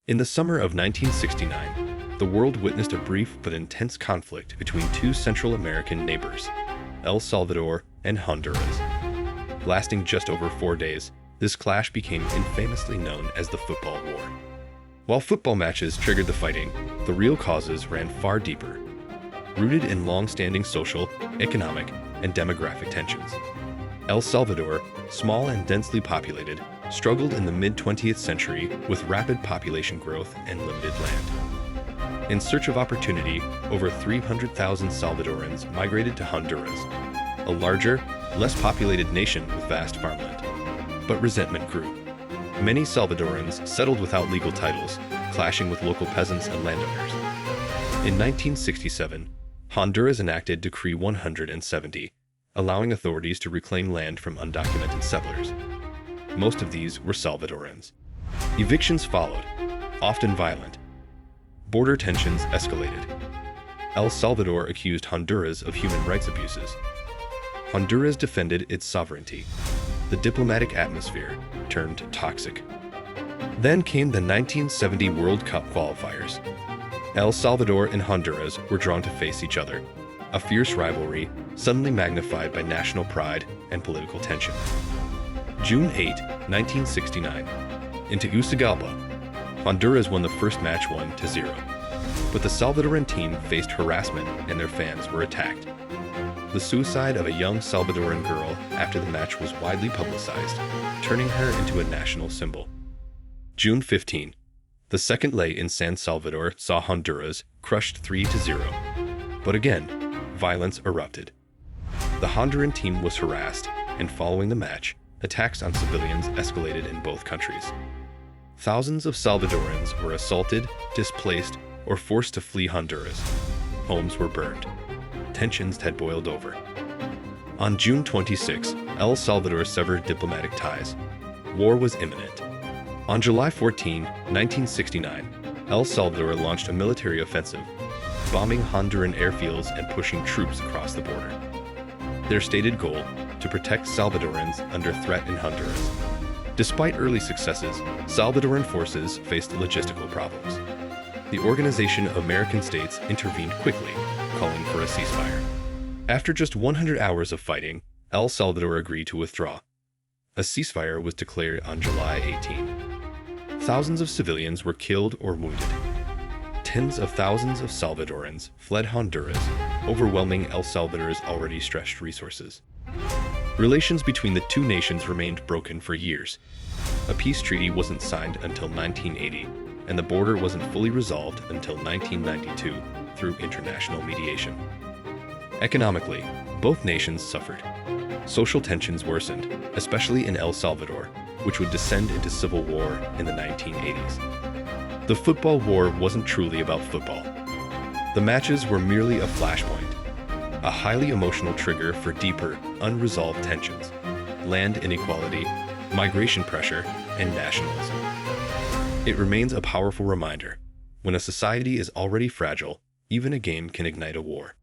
In the summer of 1969, the world witnessed a brief but intense conflict between two Central American neighbors, El Salvador and Honduras. Lasting just over 4 days, this clash became infamously known as the Football War. While football matches triggered the fighting, the real causes ran far deeper, rooted in long-standing social, economic, and demographic tensions. El Salvador, small and densely populated, struggled in the mid-20th century with rapid population growth and limited land. In search of opportunity, over 300,000 Salvadorans migrated to Honduras, a larger, less populated nation with vast farmland. But resentment grew. Many Salvadorans settled without legal titles, clashing with local peasants and landowners. In 1967, Honduras enacted Decree 170, allowing authorities to reclaim land from undocumented settlers. Most of these were Salvadorans. Evictions followed, often violent. Border tensions escalated. El Salvador accused Honduras of human rights abuses. Honduras defended its sovereignty. The diplomatic atmosphere turned toxic. Then came the 1970 World Cup qualifiers. El Salvador and Honduras were drawn to face each other, a fierce rivalry suddenly magnified by national pride and political tension. June 8, 1969. In Tegucigalpa, Honduras won the first match 1-0. But the Salvadoran team faced harassment and their fans were attacked. The suicide of a young Salvadoran girl after the match was widely publicized, turning her into a national symbol. June 15. The second leg in San Salvador saw Honduras crushed 3-0. But again, violence erupted. The Honduran team was harassed, and following the match, attacks on civilians escalated in both countries. Thousands of Salvadorans were assaulted, displaced, or forced to flee Honduras. Homes were burned. Tensions had boiled over. On June 26, El Salvador severed diplomatic ties. War was imminent. On July 14, 1969, El Salvador launched a military offensive, bombing Honduran airfields and pushing troops across the border. Their stated goal: to protect Salvadorans under threat in Honduras. Despite early successes, Salvadoran forces faced logistical problems. The Organization of American States intervened quickly, calling for a ceasefire. After just 100 hours of fighting, El Salvador agreed to withdraw. A ceasefire was declared on July 18. Thousands of civilians were killed or wounded. Tens of thousands of Salvadorans fled Honduras, overwhelming El Salvador's already stretched resources. Relations between the two nations remained broken for years. A peace treaty wasn't signed until 1980, and the border wasn't fully resolved until 1992 through international mediation. Economically, both nations suffered. Social tensions worsened, especially in El Salvador, which would descend into civil war in the 1980s. The football war wasn't truly about football. The matches were merely a flashpoint, a highly emotional trigger for deeper, unresolved tensions, land inequality, migration pressure, and nationalism. It remains a powerful reminder: when a society is already fragile, even a game can ignite a war.